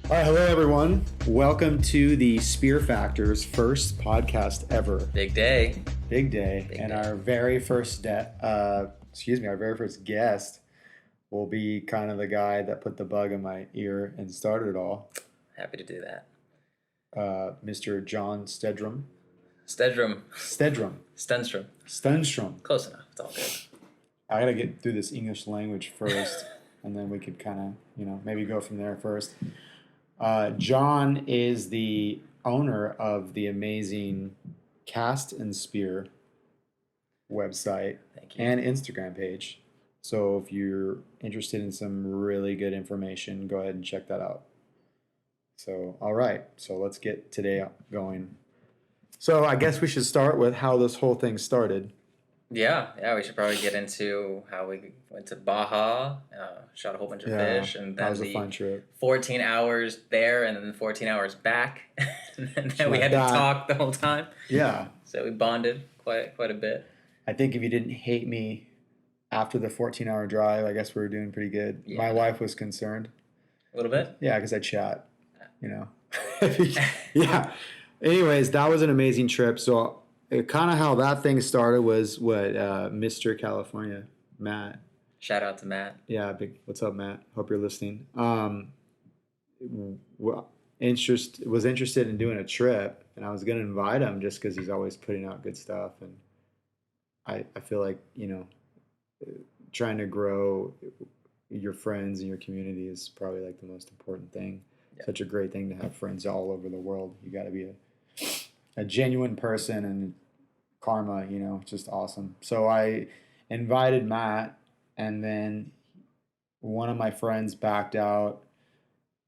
All right, hello everyone. Welcome to the Spearfactor's first podcast ever. Big day. Big day. Big And day. our very first our very first guest will be kind of the guy that put the bug in my ear and started it all. Happy to do that. Mr. Jon Stenstrom. Stenstrom. Stenstrom. Close enough. It's all good. I gotta get through this English language first, and then we could kind of, maybe go from there first. Jon is the owner of the amazing Cast and Spear website Thank you. and Instagram page. So if you're interested in some really good information, go ahead and check that out. So, all right. So let's get today going. So I guess we should start with how this whole thing started. Yeah, we should probably get into how we went to Baja, shot a whole bunch of fish, and that then was a fun the trip. 14 hours there and then 14 hours back. And then we Like had that. to talk the whole time. Yeah. So we bonded quite a bit. I think if you didn't hate me after the 14-hour drive, I guess we were doing pretty good. Yeah. My wife was concerned. A little bit? Yeah, because I chat, Yeah. Anyways, that was an amazing trip. So kind of how that thing started was what Mr. California, Matt. Shout out to Matt. Yeah, what's up, Matt? Hope you're listening. Was interested in doing a trip, and I was going to invite him just because he's always putting out good stuff. And I feel like, trying to grow your friends and your community is probably like the most important thing. Yeah. Such a great thing to have friends all over the world. You got to be a genuine person, and karma, just awesome. So I invited Matt, and then one of my friends backed out,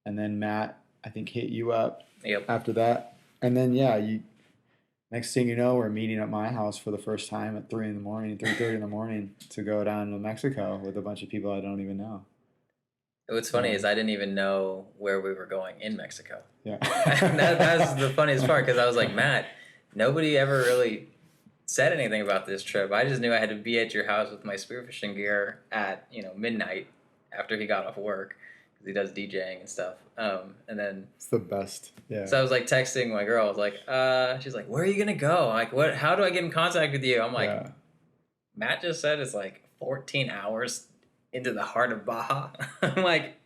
and then Matt, I think, hit you up after that. And then, next thing you know, we're meeting at my house for the first time at 3:30 in the morning to go down to Mexico with a bunch of people I don't even know. What's funny is I didn't even know where we were going in Mexico. Yeah. That's the funniest part, because I was like, Matt, nobody ever really said anything about this trip. I just knew I had to be at your house with my spearfishing gear at midnight after he got off work, because he does DJing and stuff. And then it's the best. Yeah. So I was like texting my girl. I was like, she's like, where are you gonna go? I'm like, what? How do I get in contact with you? I'm like, Matt just said it's like 14 hours into the heart of Baja. I'm like,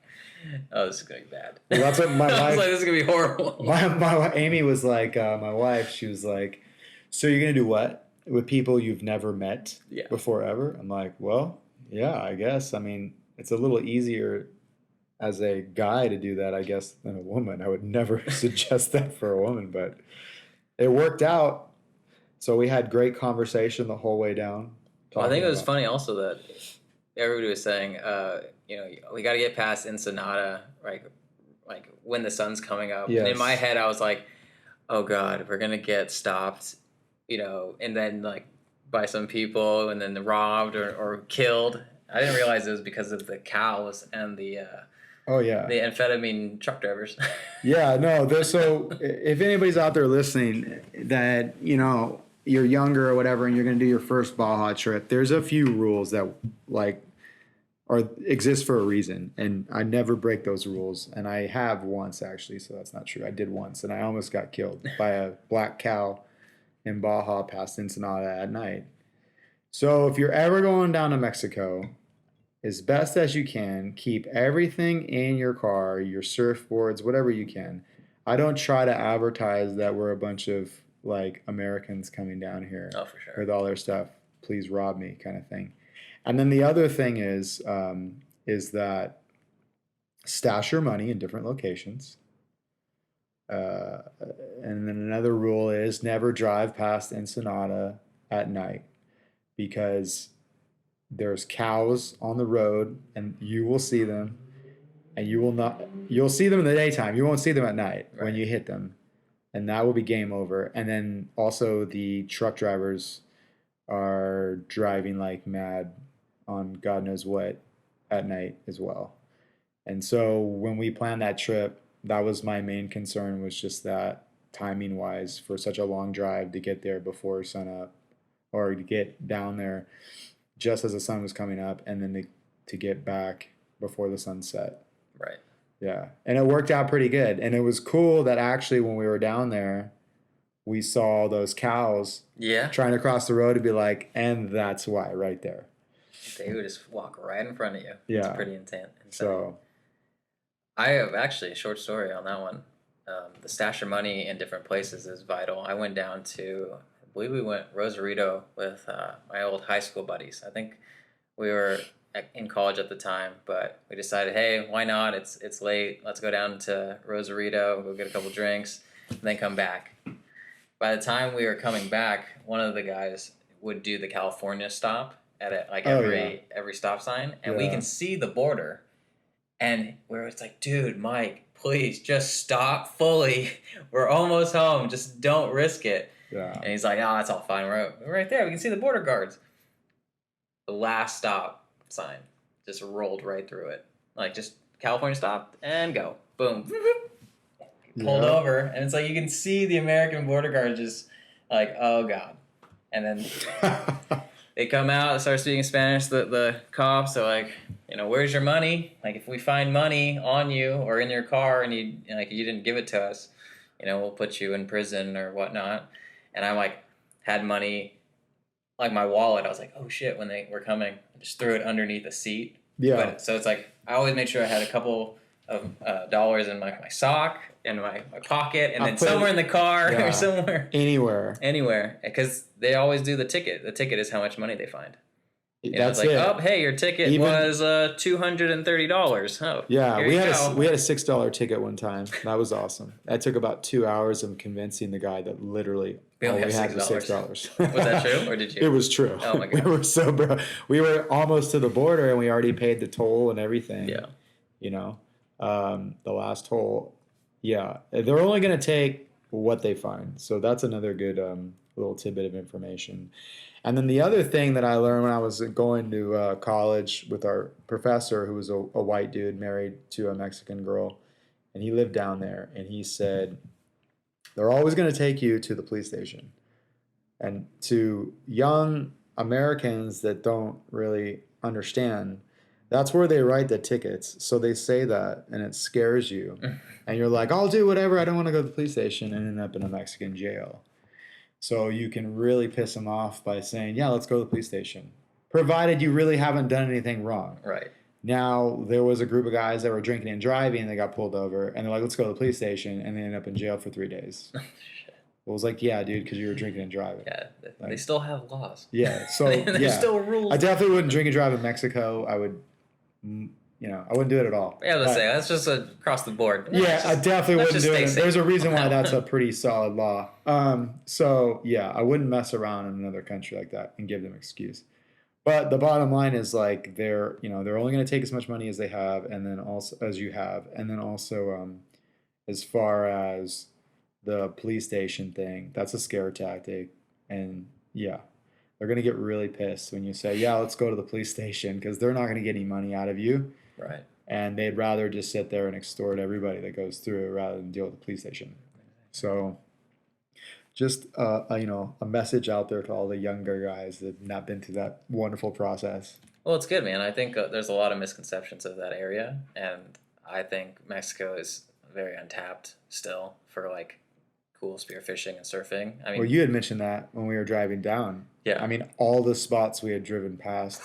oh, this is gonna be bad. Well, that's what my wife. I was like, this is gonna be horrible. My Amy was like, my wife. She was like, so you're gonna do what with people you've never met before ever? I'm like, well, yeah, I guess. I mean, it's a little easier as a guy to do that, I guess, than a woman. I would never suggest that for a woman, but it worked out. So we had great conversation the whole way down. Well, I think it was funny also that everybody was saying, we got to get past Ensenada, like when the sun's coming up. Yes. And in my head, I was like, oh God, we're going to get stopped, and then like by some people and then robbed or killed. I didn't realize it was because of the cows and the amphetamine truck drivers. Yeah, no. So if anybody's out there listening that, you're younger or whatever, and you're going to do your first Baja trip, there's a few rules that exist for a reason. And I never break those rules. And I have once, actually, so that's not true. I did once, and I almost got killed by a black cow in Baja past Ensenada at night. So if you're ever going down to Mexico, as best as you can, keep everything in your car, your surfboards, whatever you can. I don't try to advertise that we're a bunch of like Americans coming down here with all their stuff. Please rob me, kind of thing. And then the other thing is that stash your money in different locations. And then another rule is never drive past Ensenada at night, because there's cows on the road, and you will see them, and you'll see them in the daytime. You won't see them at night when you hit them, and that will be game over. And then also the truck drivers are driving like mad on God knows what at night as well. And so when we planned that trip, that was my main concern, was just that timing wise for such a long drive to get there before sunup, or to get down there just as the sun was coming up, and then to get back before the sun set. Right. Yeah. And it worked out pretty good. And it was cool that actually when we were down there, we saw those cows Yeah. trying to cross the road to be like, and that's why right there. They would just walk right in front of you. Yeah. It's pretty insane. So I have actually a short story on that one. The stash your money in different places is vital. I went down to, I believe we went Rosarito with my old high school buddies. I think we were in college at the time, but we decided, hey, why not? It's late. Let's go down to Rosarito, go get a couple drinks, and then come back. By the time we were coming back, one of the guys would do the California stop at every stop sign, and we can see the border. And where it's like, dude, Mike, please just stop fully. We're almost home. Just don't risk it. Yeah. And he's like, oh, that's all fine. We're right there. We can see the border guards. The last stop sign just rolled right through it. Like, just California stopped and go. Boom. Pulled over. And it's like, you can see the American border guard just like, oh, God. And then they come out, start speaking Spanish. The cops are like, where's your money? Like, if we find money on you or in your car and you didn't give it to us, we'll put you in prison or whatnot. And I had money, like my wallet. I was like, oh shit, when they were coming, I just threw it underneath a seat. Yeah. So it's like, I always made sure I had a couple of dollars in my sock, in my pocket, and then somewhere in the car or somewhere. Anywhere. Because they always do the ticket. The ticket is how much money they find. That's it's like, it. oh, hey, your ticket was $230. Oh, yeah, we had a $6 ticket one time. That was awesome. That took about 2 hours of convincing the guy that literally all we had was $6. Was that true, or did you? It was true. Oh my god, we were so broke. We were almost to the border, and we already paid the toll and everything. Yeah, the last toll. Yeah, they're only going to take what they find. So that's another good little tidbit of information. And then the other thing that I learned when I was going to college with our professor, who was a white dude married to a Mexican girl, and he lived down there, and he said, they're always going to take you to the police station. And to young Americans that don't really understand, that's where they write the tickets. So they say that, and it scares you. And you're like, I'll do whatever. I don't want to go to the police station, and end up in a Mexican jail. So you can really piss them off by saying, yeah, let's go to the police station, provided you really haven't done anything wrong. Right. Now, there was a group of guys that were drinking and driving, and they got pulled over, and they're like, let's go to the police station, and they ended up in jail for 3 days. It was like, yeah, dude, because you were drinking and driving. Yeah, they still have laws. Yeah, so there's still rules. I definitely wouldn't drink and drive in Mexico. I would, I wouldn't do it at all. Yeah, let's say that's just across the board. I definitely wouldn't do it. There's a reason why that's a pretty solid law. So yeah, I wouldn't mess around in another country like that and give them excuse. But the bottom line is like they're only going to take as much money as they have, and then also as you have, and then also as far as the police station thing, that's a scare tactic, and yeah, they're going to get really pissed when you say, yeah, let's go to the police station, because they're not going to get any money out of you. Right. And they'd rather just sit there and extort everybody that goes through rather than deal with the police station. So just, a message out there to all the younger guys that have not been through that wonderful process. Well, it's good, man. I think there's a lot of misconceptions of that area. And I think Mexico is very untapped still for cool spearfishing and surfing. I mean, well, you had mentioned that when we were driving down. Yeah. I mean, all the spots we had driven past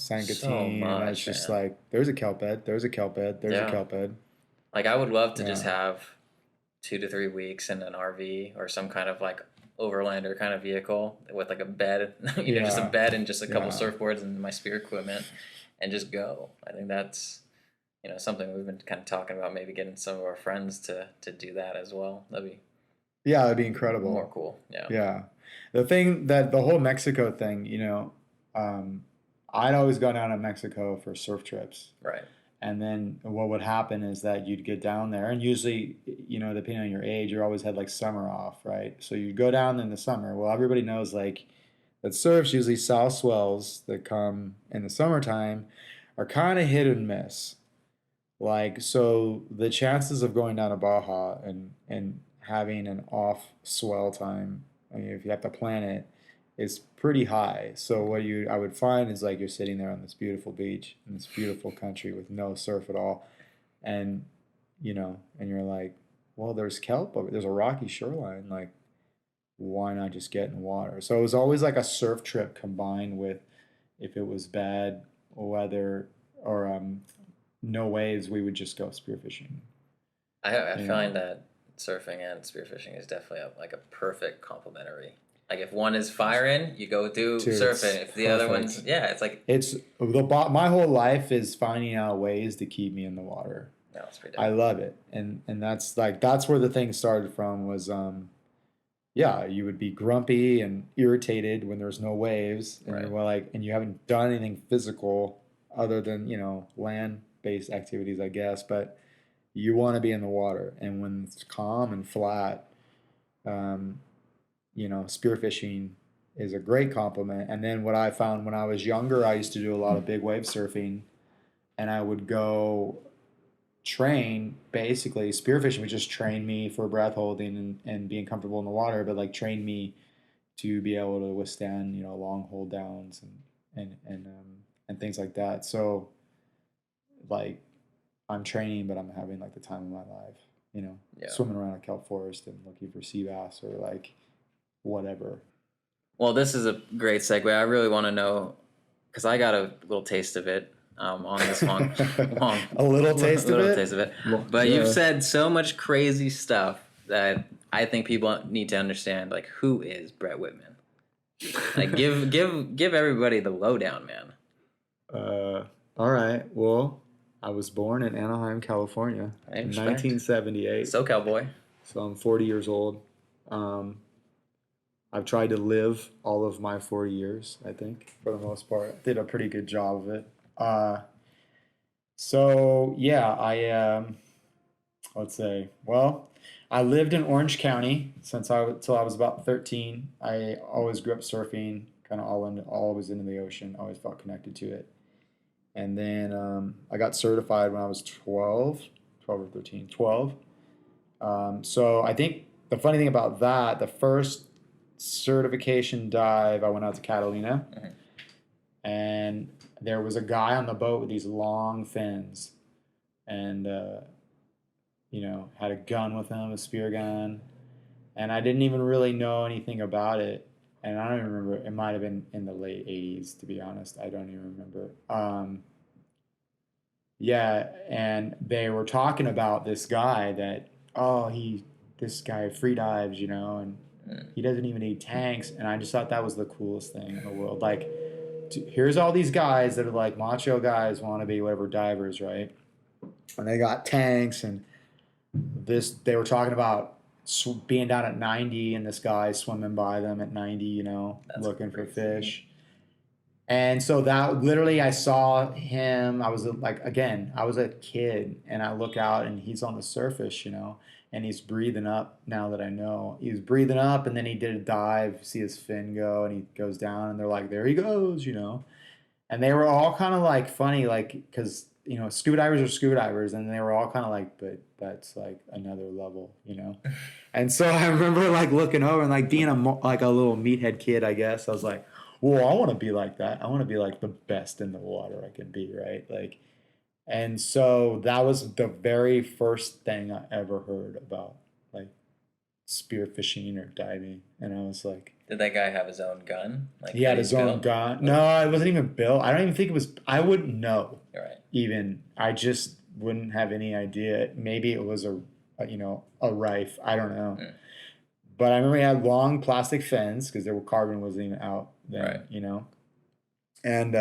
San Gatin, and it's just like, there's a kelp bed, there's a kelp bed, there's a kelp bed. I would love to just have 2 to 3 weeks in an RV or some kind of overlander kind of vehicle with a bed, just a bed and just a couple surfboards and my spear equipment, and just go. I think that's something we've been kind of talking about, maybe getting some of our friends to do that as well. That'd be incredible. More cool. Yeah. The whole Mexico thing, I'd always go down to Mexico for surf trips. Right. And then what would happen is that you'd get down there, and usually, depending on your age, you always had summer off, right? So you'd go down in the summer. Well, everybody knows that surf's usually south swells that come in the summertime are kind of hit and miss. So the chances of going down to Baja and having an off swell time, I mean, if you have to plan it, is pretty high. So what I would find is you're sitting there on this beautiful beach in this beautiful country with no surf at all, and and you're like, well, there's kelp over there's a rocky shoreline, like why not just get in water? So it was always like a surf trip combined with, if it was bad weather or no waves, we would just go spearfishing. I find that surfing and spearfishing is definitely like a perfect complementary. Like if one is firing, you go do surfing. If the other one's, it's like my whole life is finding out ways to keep me in the water. No, it's pretty I love it, and that's where the thing started from. Was you would be grumpy and irritated when there's no waves, and you're like, and you haven't done anything physical other than land-based activities, I guess, but you want to be in the water, and when it's calm and flat, spearfishing is a great complement. And then what I found when I was younger, I used to do a lot of big wave surfing, and I would go train. Basically, spearfishing would just train me for breath holding and being comfortable in the water, but like train me to be able to withstand long hold downs and things like that. So like I'm training, but I'm having like the time of my life, swimming around a kelp forest and looking for sea bass or like whatever. Well, this is a great segue. I really want to know, because I got a little taste of it on this long a little taste of it. But you've said so much crazy stuff that I think people need to understand. Like, who is Bret Whitman? Like, give everybody the lowdown, man. All right. Well, I was born in Anaheim, California, in 1978. SoCal boy. So I'm 40 years old. I've tried to live all of my 40 years, I think, for the most part. Did a pretty good job of it. Let's say, well, I lived in Orange County till I was about 13. I always grew up surfing, kind of always into the ocean, always felt connected to it. And then I got certified when I was 12 or 13, 12. So I think the funny thing about that, the first certification dive, I went out to Catalina, and there was a guy on the boat with these long fins, and had a gun with him, a spear gun, and I didn't even really know anything about it, and I don't even remember. It might have been in the late 80s, to be honest. I don't even remember. And they were talking about this guy that this guy free dives, and he doesn't even need tanks, and I just thought that was the coolest thing in the world. Like, here's all these guys that are like macho guys, want to be whatever divers, right? And they got tanks, and they were talking about being down at 90, and this guy swimming by them at 90, looking for fish. And so that literally, I saw him. I was like, again, I was a kid, and I look out, and he's on the surface, and he's breathing up. Now that I know, he was breathing up, and then he did a dive, see his fin go, and he goes down, and they're like, there he goes, and they were all kind of like funny, like, because scuba divers are scuba divers, and they were all kind of like, but that's like another level, And so I remember like looking over and like being like a little meathead kid, I guess. I was like, well, I want to be like that. I want to be like the best in the water I can be, right? Like, and so that was the very first thing I ever heard about, like, spearfishing or diving. And I was like, did that guy have his own gun? Like, he had his own gun. No, it wasn't even built. I don't even think it was. I wouldn't know. Right. Even I just wouldn't have any idea. Maybe it was a rife. I don't know. But I remember he had long plastic fins because carbon wasn't even out then, right. And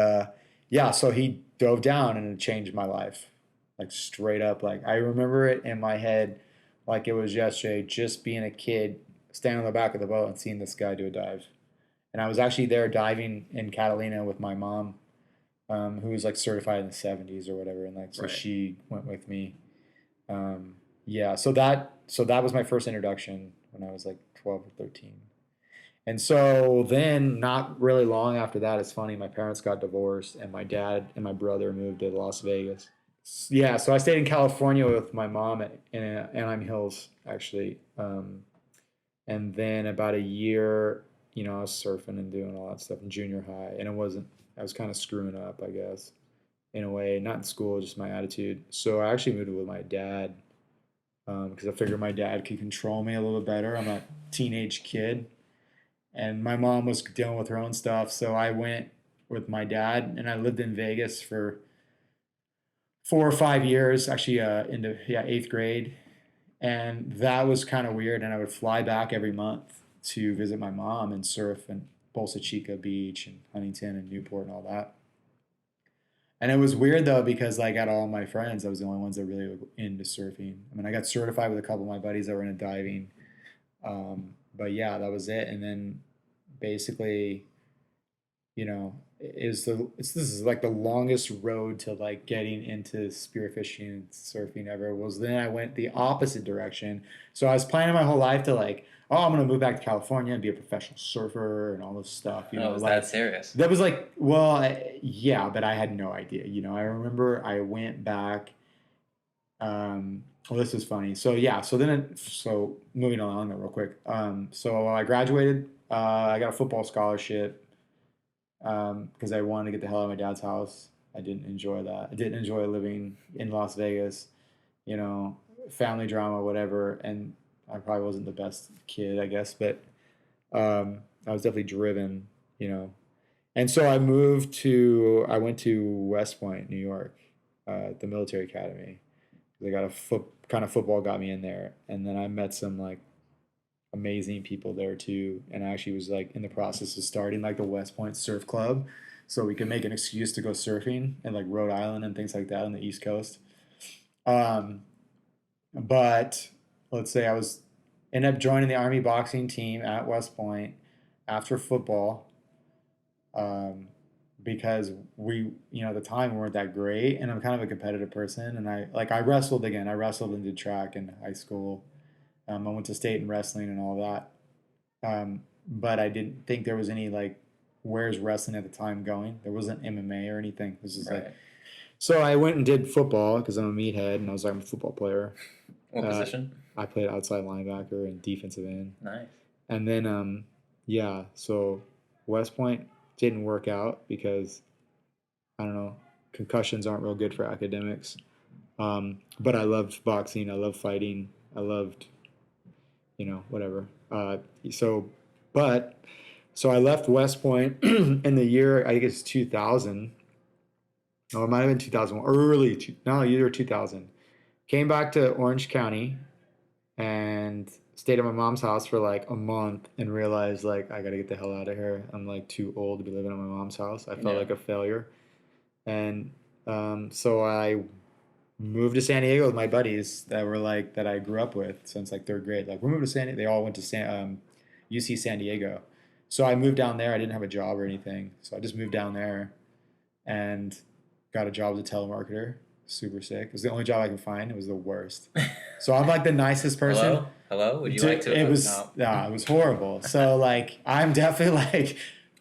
so he dove down, and it changed my life, like straight up. Like I remember it in my head like it was yesterday, just being a kid, standing on the back of the boat and seeing this guy do a dive. And I was actually there diving in Catalina with my mom, who was like certified in the 70s or whatever, and like so she went with me. So that was my first introduction when I was like 12 or 13. And so then, not really long after that, it's funny, my parents got divorced, and my dad and my brother moved to Las Vegas. Yeah, so I stayed in California with my mom in Anaheim Hills, actually. And then about a year, I was surfing and doing all that stuff in junior high, and I was kind of screwing up, I guess. in a way, not in school, just my attitude. So I actually moved with my dad because I figured my dad could control me a little better. I'm a teenage kid, and my mom was dealing with her own stuff. So I went with my dad, and I lived in Vegas for 4 or 5 years, actually into eighth grade, and that was kind of weird. And I would fly back every month to visit my mom and surf in Bolsa Chica Beach and Huntington and Newport and all that. And it was weird though because like out of all my friends, I was the only ones that really were into surfing. I mean, I got certified with a couple of my buddies that were into diving, but yeah, that was it. And then basically, this is like the longest road to like getting into spearfishing and surfing ever. Was then I went the opposite direction. So I was planning my whole life to like, oh, I'm gonna move back to California and be a professional surfer and all this stuff. Oh, was that serious? That was like, well, yeah, but I had no idea. I remember I went back. Well, this is funny. So yeah, so moving along real quick. So I graduated. I got a football scholarship because I wanted to get the hell out of my dad's house. I didn't enjoy that. I didn't enjoy living in Las Vegas, family drama, whatever. And I probably wasn't the best kid, I guess, but I was definitely driven, And so I went to West Point, New York, the military academy. They got kind of football got me in there. And then I met some like amazing people there too, and I actually was like in the process of starting like the West Point Surf Club, so we could make an excuse to go surfing in like Rhode Island and things like that on the East Coast. But let's say ended up joining the Army boxing team at West Point after football, because we at the time we weren't that great, and I'm kind of a competitive person, and I wrestled again. I wrestled and did track in high school. I went to state in wrestling and all that. But I didn't think there was any like, where's wrestling at the time going? There wasn't MMA or anything. This is right. So I went and did football because I'm a meathead and I was like, I'm a football player. What position? I played outside linebacker and defensive end. Nice. And then, so West Point didn't work out because, I don't know, concussions aren't real good for academics. But I loved boxing. I loved fighting. I loved whatever. So I left West Point in the year, I guess 2000. Oh, it might have been 2001, either 2000. Came back to Orange County and stayed at my mom's house for like a month and realized like, I got to get the hell out of here. I'm like too old to be living at my mom's house. I felt like a failure. And so I moved to San Diego with my buddies that I grew up with since like third grade. Like we moved to San Diego. They all went to UC San Diego. So I moved down there. I didn't have a job or anything. So I just moved down there and got a job as a telemarketer. Super sick. It was the only job I could find. It was the worst. So I'm like the nicest person. Hello? Would you like to? It was horrible. So like I'm definitely like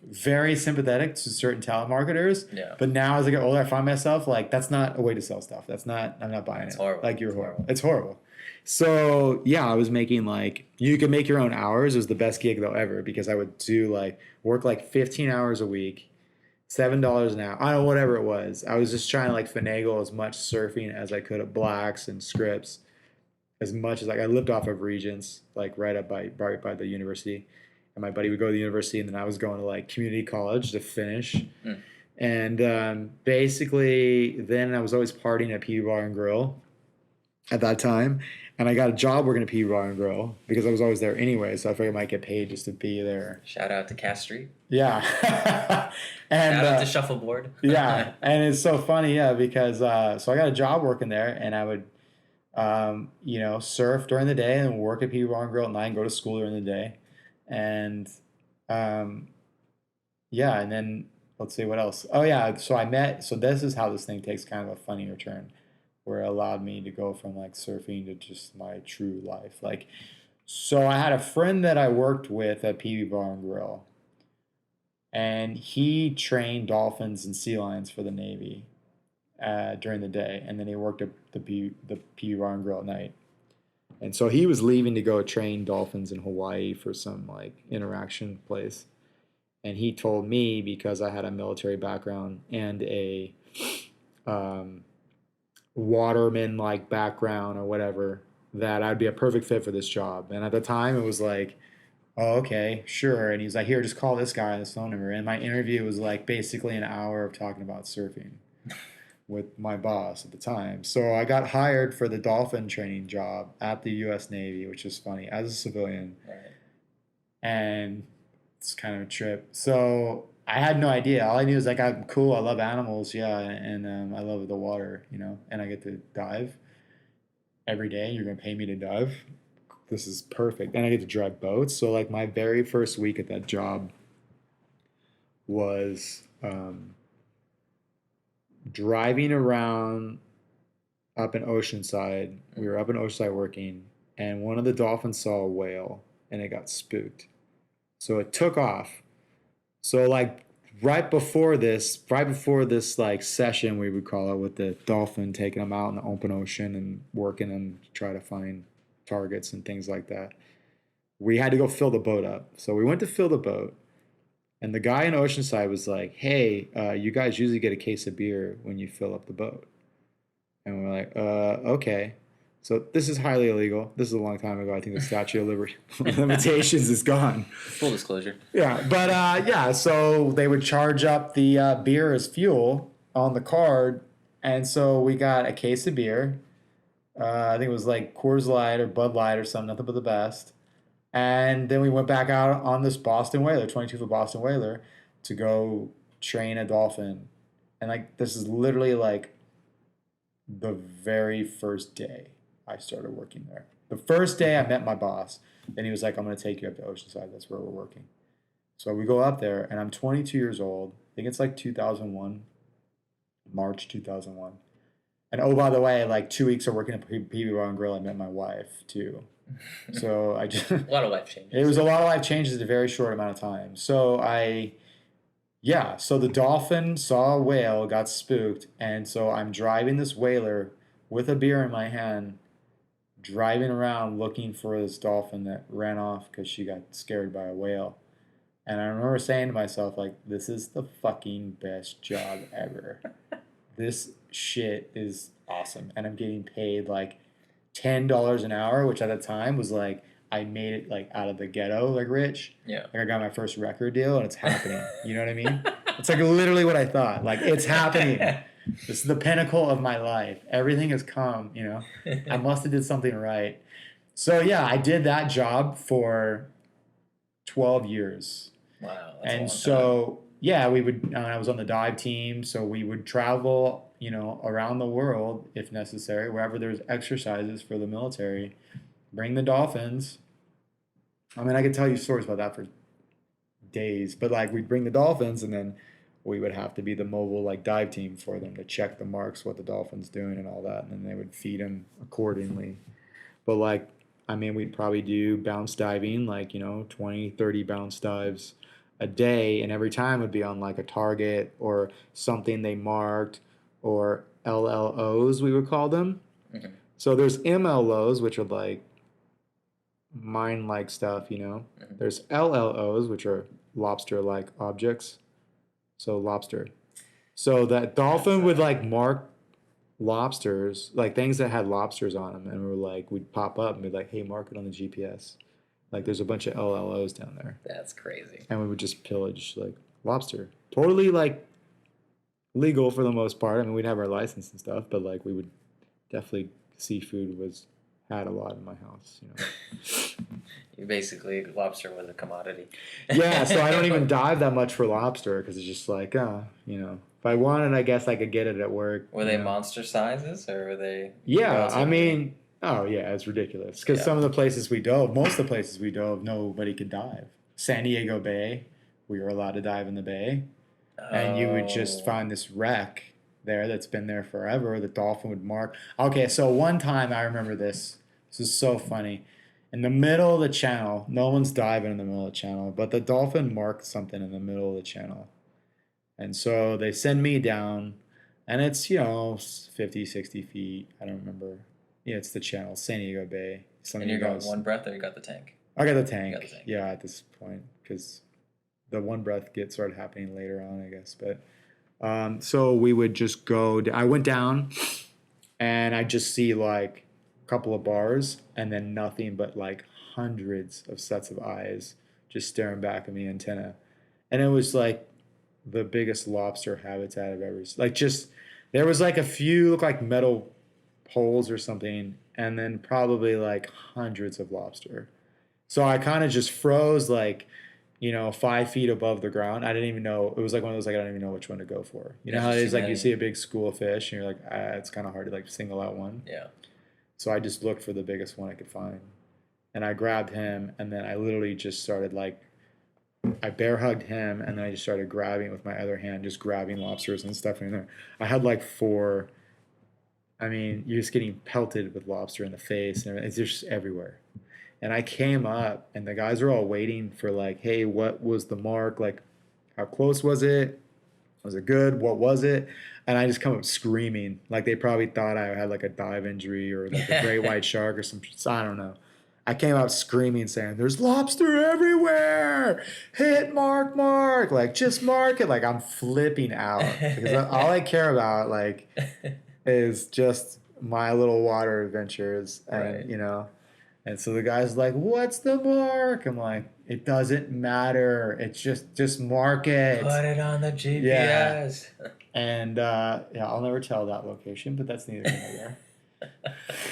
very sympathetic to certain telemarketers. Yeah. But now as I get older, I find myself like, that's not a way to sell stuff. I'm not buying it. Horrible. Like it's horrible. So yeah, I was making like, you could make your own hours. It was the best gig though ever because I would do like work like 15 hours a week, $7 an hour. I don't know, whatever it was. I was just trying to like finagle as much surfing as I could at Blacks and Scripps, as much as like I lived off of Regents, like right by the university. And my buddy would go to the university, and then I was going to like community college to finish. And basically, then I was always partying at PB Bar and Grill at that time. And I got a job working at PB Bar and Grill because I was always there anyway. So I figured I might get paid just to be there. Shout out to Cass Street. Yeah. And shout out to Shuffleboard. Yeah. And it's so funny, because so I got a job working there, and I would surf during the day and work at PB Bar and Grill at night and go to school during the day. And and then let's see what else. Oh yeah, so this is how this thing takes kind of a funnier turn, where it allowed me to go from like surfing to just my true life. Like, so I had a friend that I worked with at PB Bar and Grill, and he trained dolphins and sea lions for the Navy during the day, and then he worked at the PB Bar and Grill at night. And so he was leaving to go train dolphins in Hawaii for some like interaction place. And he told me, because I had a military background and a waterman like background or whatever, that I'd be a perfect fit for this job. And at the time, it was like, oh, okay, sure. And he's like, here, just call this guy on this phone number. And my interview was like basically an hour of talking about surfing with my boss at the time. So I got hired for the dolphin training job at the U.S. Navy, which is funny, as a civilian. Right. And it's kind of a trip. So I had no idea. All I knew was like, I'm cool. I love animals. Yeah. And I love the water, and I get to dive every day. You're going to pay me to dive. This is perfect. And I get to drive boats. So like my very first week at that job was driving around up in Oceanside. We were up in Oceanside working, and one of the dolphins saw a whale and it got spooked. So it took off. So like right before this like session, we would call it, with the dolphin, taking them out in the open ocean and working them to try to find targets and things like that, we had to go fill the boat up. So we went to fill the boat, and the guy in Oceanside was like, hey, you guys usually get a case of beer when you fill up the boat. And we're like, okay. So this is highly illegal. This is a long time ago. I think the statute of limitations is gone. Full disclosure. Yeah, but yeah, so they would charge up the beer as fuel on the card. And so we got a case of beer. I think it was like Coors Light or Bud Light or something, nothing but the best. And then we went back out on this Boston Whaler, 22-foot Boston Whaler, to go train a dolphin. And like, this is literally like the very first day I started working there. The first day I met my boss, then he was like, I'm going to take you up to Oceanside. That's where we're working. So we go up there, and I'm 22 years old. I think it's like 2001, March 2001. And oh, by the way, like 2 weeks of working at PB Bar and Grill, I met my wife too. So I just a lot of life changes. It was a lot of life changes in a very short amount of time. So so the dolphin saw a whale, got spooked, and so I'm driving this whaler with a beer in my hand, driving around looking for this dolphin that ran off because she got scared by a whale. And I remember saying to myself, like, this is the fucking best job ever. This shit is awesome. And I'm getting paid like $10 an hour, which at the time was like, I made it like out of the ghetto, like rich. Yeah. Like I got my first record deal and it's happening. You know what I mean? It's like literally what I thought. Like, it's happening. This is the pinnacle of my life. Everything has come, I must have did something right. So yeah, I did that job for 12 years. Wow. And so, yeah, we would, I was on the dive team, so we would travel, around the world if necessary, wherever there's exercises for the military, bring the dolphins. I mean, I could tell you stories about that for days, but like we'd bring the dolphins, and then we would have to be the mobile like dive team for them to check the marks, what the dolphin's doing and all that, and then they would feed them accordingly. But like, I mean, we'd probably do bounce diving, like, 20, 30 bounce dives a day, and every time would be on like a target or something they marked, or LLOs, we would call them. Mm-hmm. So there's MLOs, which are like mine-like stuff, Mm-hmm. There's LLOs, which are lobster-like objects. So lobster. So that dolphin would like mark lobsters, like things that had lobsters on them, and we'd pop up and be like, hey, mark it on the GPS. Like there's a bunch of LLOs down there. That's crazy. And we would just pillage like lobster. Totally like legal for the most part. I mean, we'd have our license and stuff, but like we would definitely, seafood had a lot in my house, You basically, lobster was a commodity. Yeah, so I don't even dive that much for lobster because it's just like, if I wanted, I guess I could get it at work. Were they monster sizes, or were they? Yeah, I mean, oh yeah, it's ridiculous. Because some of the places we dove, most of the places we dove, nobody could dive. San Diego Bay, we were allowed to dive in the bay. And you would just find this wreck there that's been there forever. The dolphin would mark. Okay, so one time I remember this. This is so funny. In the middle of the channel, no one's diving in the middle of the channel, but the dolphin marked something in the middle of the channel. And so they send me down, and it's, 50, 60 feet. I don't remember. Yeah, it's the channel, San Diego Bay. And you got one breath, or you got the tank? I got the tank. Yeah, at this point, because the one breath started happening later on, I guess. But So we would just go. I went down, and I just see like a couple of bars, and then nothing but like hundreds of sets of eyes just staring back at the antenna, and it was like the biggest lobster habitat I've ever seen. Like just there was like a few look like metal poles or something, and then probably like hundreds of lobster. So I kind of just froze like, 5 feet above the ground. I didn't even know. It was like one of those like I don't even know which one to go for. You know how it is like you see a big school of fish and you're like, it's kind of hard to like single out one. Yeah. So I just looked for the biggest one I could find, and I grabbed him, and then I literally just started like I bear hugged him, and then I just started grabbing with my other hand, just grabbing lobsters and stuff in there. I had like four. I mean, you're just getting pelted with lobster in the face, and it's just everywhere. And I came up, and the guys were all waiting for like, hey, what was the mark? Like, how close was it? Was it good? What was it? And I just come up screaming, like they probably thought I had like a dive injury or like a great white shark or some. I don't know. I came out screaming, saying, "There's lobster everywhere! Hit mark, mark! Like just mark it!" Like I'm flipping out because all I care about like is just my little water adventures, and Right. and so the guy's like, "What's the mark?" I'm like, "It doesn't matter. It's just mark it." Put it on the Yeah. GPS. And yeah, I'll never tell that location, but that's neither here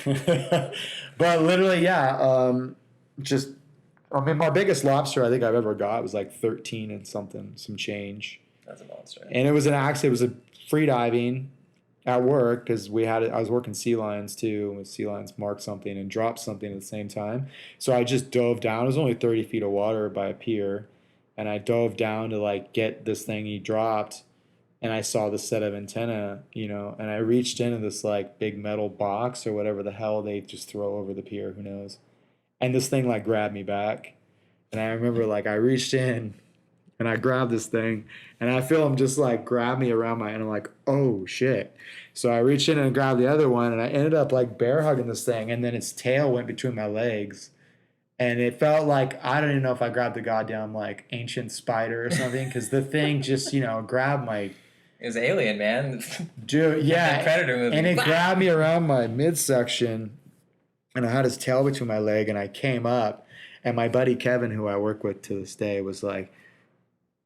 nor there. But literally, yeah, just I mean, my biggest lobster I think I've ever got was like 13 and something, some change. That's a monster. And it was an accident. It was a free diving at work because I was working sea lions too. With sea lions marked something and dropped something at the same time. So I just dove down. It was only 30 feet of water by a pier, and I dove down to like get this thing he dropped, and I saw the set of antenna, and I reached into this like big metal box or whatever the hell they just throw over the pier, who knows? And this thing like grabbed me back, and I remember like I reached in and I grabbed this thing, and I feel him just like grab me around and I'm like, oh shit. So I reached in and grabbed the other one, and I ended up like bear hugging this thing, and then its tail went between my legs. And it felt like I don't even know if I grabbed the goddamn like ancient spider or something, because the thing just grabbed my. It was Alien, man. Dude, yeah, Predator movie. and it grabbed me around my midsection, and I had his tail between my leg, and I came up, and my buddy Kevin, who I work with to this day, was like,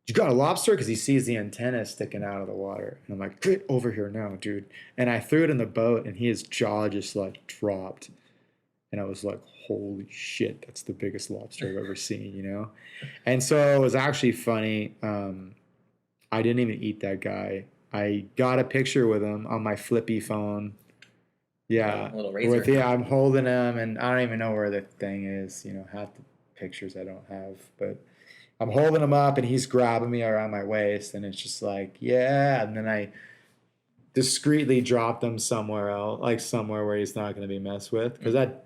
"You got a lobster?" Because he sees the antenna sticking out of the water, and I'm like, "Get over here now, dude!" And I threw it in the boat, and his jaw just like dropped, and I was like, "Holy shit, that's the biggest lobster I've ever seen," And so it was actually funny. I didn't even eat that guy. I got a picture with him on my flippy phone. Yeah, a little razor. I'm holding him, and I don't even know where the thing is. Half the pictures I don't have, but I'm holding him up, and he's grabbing me around my waist, and it's just like, yeah. And then I discreetly dropped him somewhere else, like somewhere where he's not going to be messed with, because that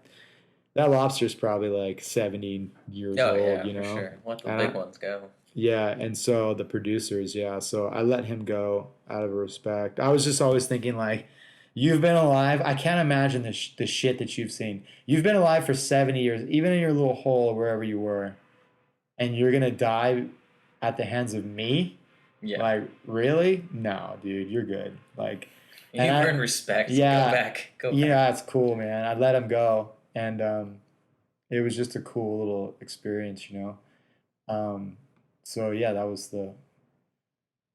lobster's probably like 70 years old. Yeah, for sure. Let the big ones go. Yeah, and so the producers, yeah. So I let him go out of respect. I was just always thinking like, you've been alive. I can't imagine the shit that you've seen. You've been alive for 70 years, even in your little hole wherever you were, and you're gonna die at the hands of me? Yeah. Like, really? No, dude, you've good. Like, you've earned respect. Yeah. Go back. Yeah, it's cool, man. I let him go, and it was just a cool little experience, So yeah, it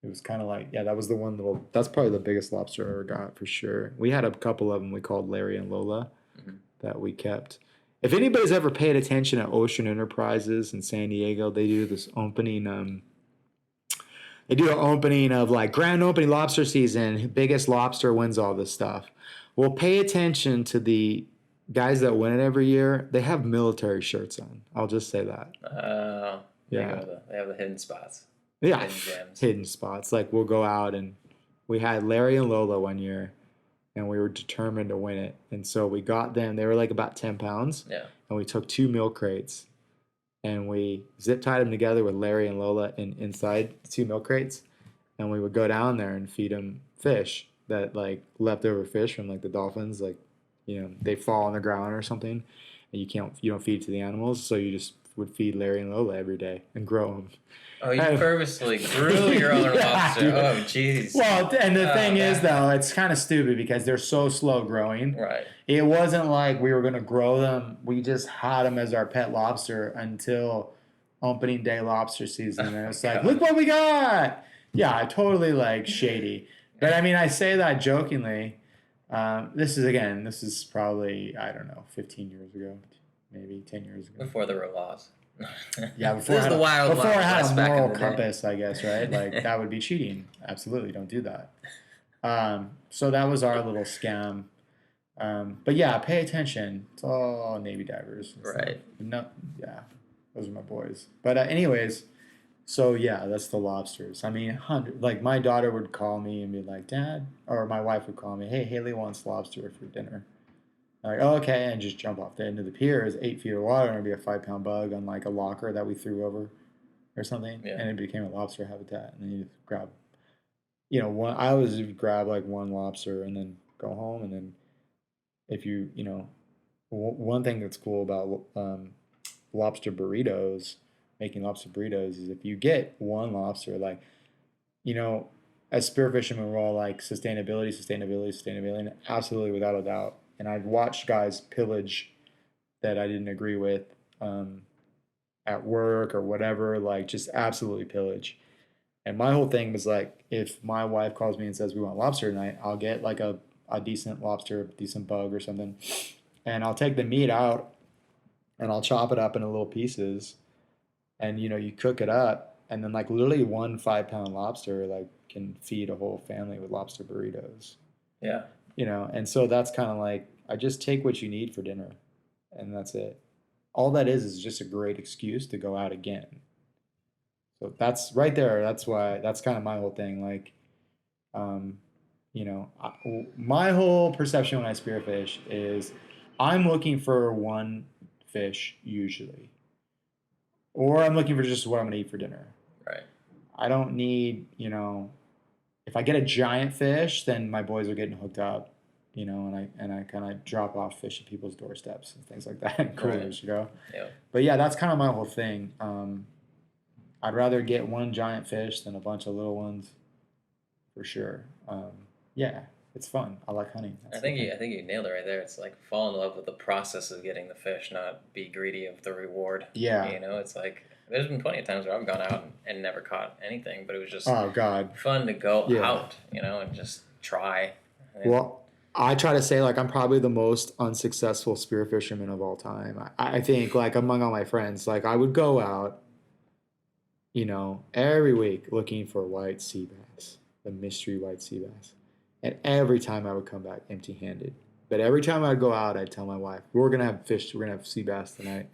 was kind of like, yeah, that was the one little, that's probably the biggest lobster I ever got for sure. We had a couple of them we called Larry and Lola that we kept. If anybody's ever paid attention at Ocean Enterprises in San Diego, they do this opening, they do an opening of like grand opening lobster season, biggest lobster wins all this stuff. Well, pay attention to the guys that win it every year. They have military shirts on. I'll just say that. Yeah. They have the hidden spots. Yeah, hidden gems. Hidden spots. Like we'll go out, and we had Larry and Lola one year, and we were determined to win it. And so we got them. They were like about 10 pounds. Yeah. And we took 2 milk crates, and we zip tied them together with Larry and Lola inside the 2 milk crates, and we would go down there and feed them fish that like leftover fish from like the dolphins, like they fall on the ground or something, and you don't feed it to the animals, so you just would feed Larry and Lola every day and grow them. Oh, you purposely grew your own lobster. Dude. Oh, jeez. Well, and the thing is, though, it's kind of stupid because they're so slow growing. Right. It wasn't like we were going to grow them. We just had them as our pet lobster until opening day lobster season. And it's like, look what we got. Yeah, totally like shady. But I mean, I say that jokingly. This is probably, I don't know, 15 years ago, maybe 10 years ago. Before there were laws. Yeah, before I had a moral compass, I guess, right? Like, that would be cheating. Absolutely, don't do that. So that was our little scam. But yeah, pay attention. It's all Navy divers. Right. No, yeah, those are my boys. But anyways, so yeah, that's the lobsters. I mean, like my daughter would call me and be like, Dad, or my wife would call me, hey, Haley wants lobster for dinner. I'm like, oh, okay, and just jump off the end of the pier. Is 8 feet of water, and it'd be a 5-pound bug on like a locker that we threw over or something, and it became a lobster habitat. And then you just grab, I always grab like one lobster and then go home. And then if one thing that's cool about lobster burritos, making lobster burritos, is if you get one lobster, like, as spearfishermen, we're all like sustainability, and absolutely without a doubt. And I've watched guys pillage that I didn't agree with at work or whatever, like just absolutely pillage. And my whole thing was like, if my wife calls me and says we want lobster tonight, I'll get like a decent lobster, decent bug or something, and I'll take the meat out and I'll chop it up into little pieces, and you cook it up, and then like literally one 5-pound lobster like can feed a whole family with lobster burritos. Yeah. And so that's kind of like, I just take what you need for dinner, and that's it. All that is just a great excuse to go out again. So that's right there. That's kind of my whole thing. Like, my whole perception when I spearfish is I'm looking for one fish usually, or I'm looking for just what I'm going to eat for dinner. Right. I don't need, if I get a giant fish, then my boys are getting hooked up, and I kind of drop off fish at people's doorsteps and things like that, and coolers, Yeah. But yeah, that's kind of my whole thing. I'd rather get one giant fish than a bunch of little ones, for sure. Yeah, it's fun. I like hunting. I think you nailed it right there. It's like fall in love with the process of getting the fish, not be greedy of the reward. Yeah. It's like, there's been plenty of times where I've gone out and never caught anything, but it was just fun to go out, and just try. Well, I try to say, like, I'm probably the most unsuccessful spearfisherman of all time. I think, like, among all my friends, like, I would go out, every week looking for white sea bass, the mystery white sea bass. And every time I would come back empty-handed. But every time I'd go out, I'd tell my wife, we're going to have fish, we're going to have sea bass tonight.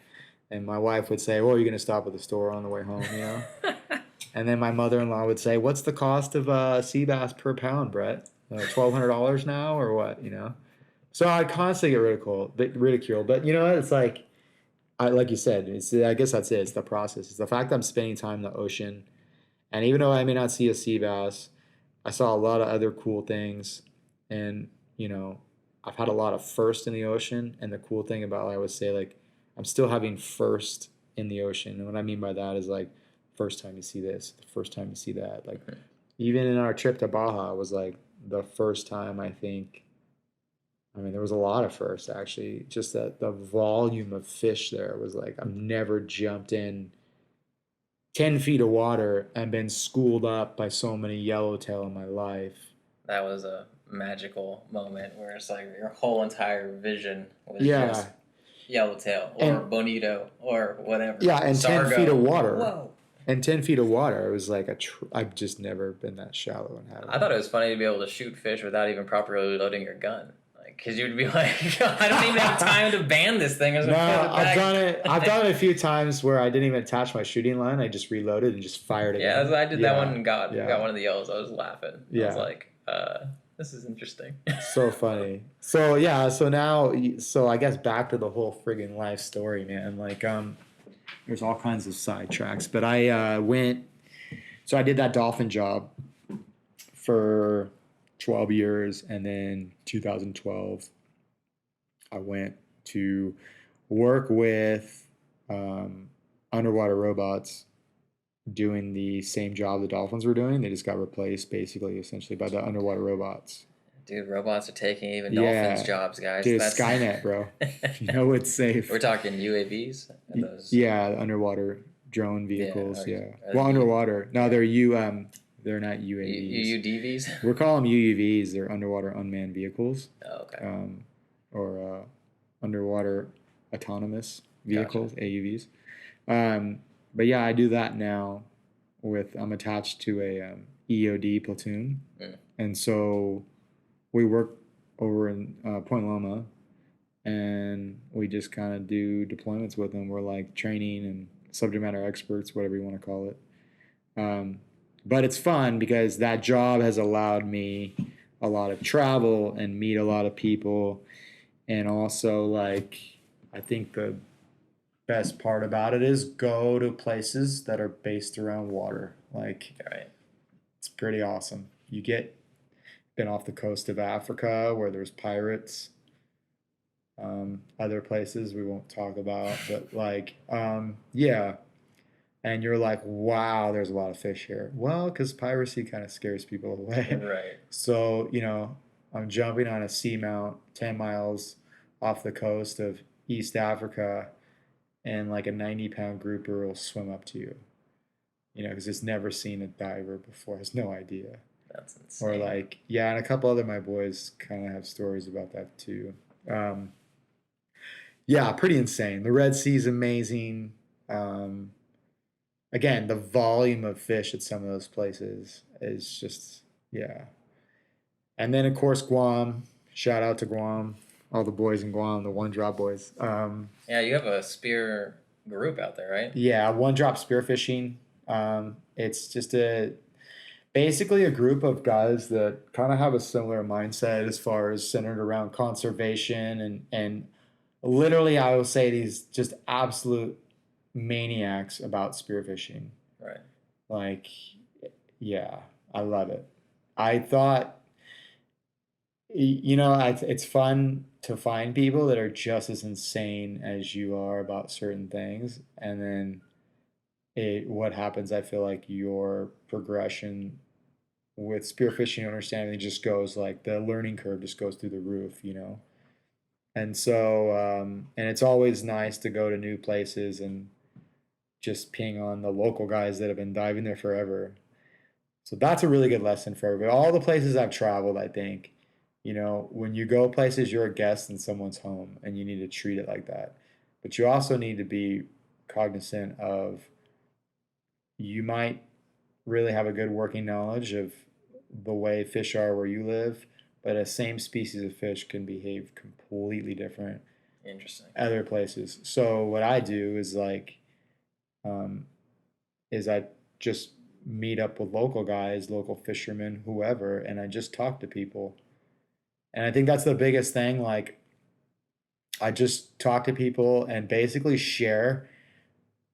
And my wife would say, well, you're going to stop at the store on the way home, And then my mother-in-law would say, what's the cost of sea bass per pound, Brett? $1,200 now or what, So I'd constantly get ridiculed. But it's like, like you said, I guess that's it. It's the process. It's the fact that I'm spending time in the ocean. And even though I may not see a sea bass, I saw a lot of other cool things. And, I've had a lot of first in the ocean. And the cool thing about it, I would say, like, I'm still having first in the ocean. And what I mean by that is, like, first time you see this, the first time you see that. Like, even in our trip to Baja, was like the first time, I think. I mean, there was a lot of firsts, actually. Just that the volume of fish there was like, I've never jumped in 10 feet of water and been schooled up by so many yellowtail in my life. That was a magical moment where it's like your whole entire vision was just yellowtail or bonito or whatever. Yeah, and Sargo. 10 feet of water. Whoa. And 10 feet of water, it was like I've just never been that shallow and had. I thought it was funny to be able to shoot fish without even properly loading your gun. Because you'd be like, I don't even have time to ban this thing. No, I've done it. I've done it a few times where I didn't even attach my shooting line. I just reloaded and just fired it. Yeah, I did that one and got one of the yellows. I was laughing. I was like, this is interesting. So funny. So yeah. So now, I guess back to the whole friggin' life story, man. Like, there's all kinds of sidetracks, but I went. So I did that dolphin job for 12 years, and then 2012 I went to work with underwater robots doing the same job the dolphins were doing. They just got replaced basically, essentially, by the underwater robots. Dude, robots are taking even dolphins' Yeah, jobs, guys. dude, That's Skynet, bro. You know it's safe. We're talking UAVs. Are those... Yeah, underwater drone Yeah. vehicles. Yeah. Are Well, they underwater. No, they're they're not UAVs. UUDVs? We're calling them UUVs. They're underwater unmanned vehicles. Oh, okay. Or underwater autonomous vehicles, Gotcha. AUVs. But yeah, I do that now. I'm attached to a EOD platoon, and so we work over in Point Loma, and we just kind of do deployments with them. We're like training and subject matter experts, whatever you want to call it. But it's fun because that job has allowed me a lot of travel and meet a lot of people, and also like I think the best part about it is go to places that are based around water. Like, right. It's pretty awesome. Been off the coast of Africa where there's pirates. Other places we won't talk about, but like, yeah. And you're like, wow, there's a lot of fish here. Well, because piracy kind of scares people away. Right. So, I'm jumping on a seamount 10 miles off the coast of East Africa, and like a 90-pound grouper will swim up to you, because it's never seen a diver before, has no idea. That's insane. Or like, yeah, and a couple other my boys kind of have stories about that too. Yeah, pretty insane. The Red Sea is amazing. Again, the volume of fish at some of those places is just, yeah. And then, of course, Guam. Shout out to Guam. All the boys in Guam, the One Drop boys. Yeah, you have a spear group out there, right? Yeah, One Drop Spearfishing. It's just basically a group of guys that kind of have a similar mindset as far as centered around conservation and literally, I will say these just absolute maniacs about spearfishing. Right. Like, yeah, I love it. I thought, it's fun to find people that are just as insane as you are about certain things. And then what happens, I feel like your progression with spearfishing understanding just goes like the learning curve just goes through the roof. And so, and it's always nice to go to new places and just ping on the local guys that have been diving there forever. So that's a really good lesson for everybody. All the places I've traveled, I think, when you go places, you're a guest in someone's home and you need to treat it like that. But you also need to be cognizant of you might really have a good working knowledge of the way fish are where you live, but a same species of fish can behave completely different. Interesting. Other places. So what I do is like, I just meet up with local guys, local fishermen, whoever, and I just talk to people. And I think that's the biggest thing. Like, I just talk to people and basically share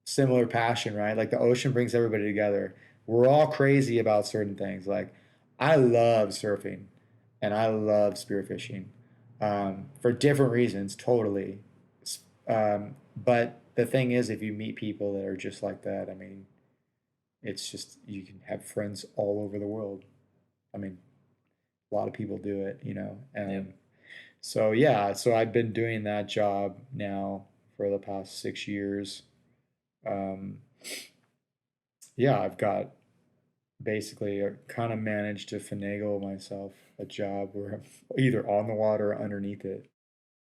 similar passion, right? Like the ocean brings everybody together. We're all crazy about certain things. Like, I love surfing and I love spearfishing for different reasons, totally. But the thing is, if you meet people that are just like that, I mean, it's just, you can have friends all over the world. I mean, a lot of people do it, Yep. So yeah, so I've been doing that job now for the past 6 years. Yeah, I've got basically kind of managed to finagle myself a job where I'm either on the water or underneath it.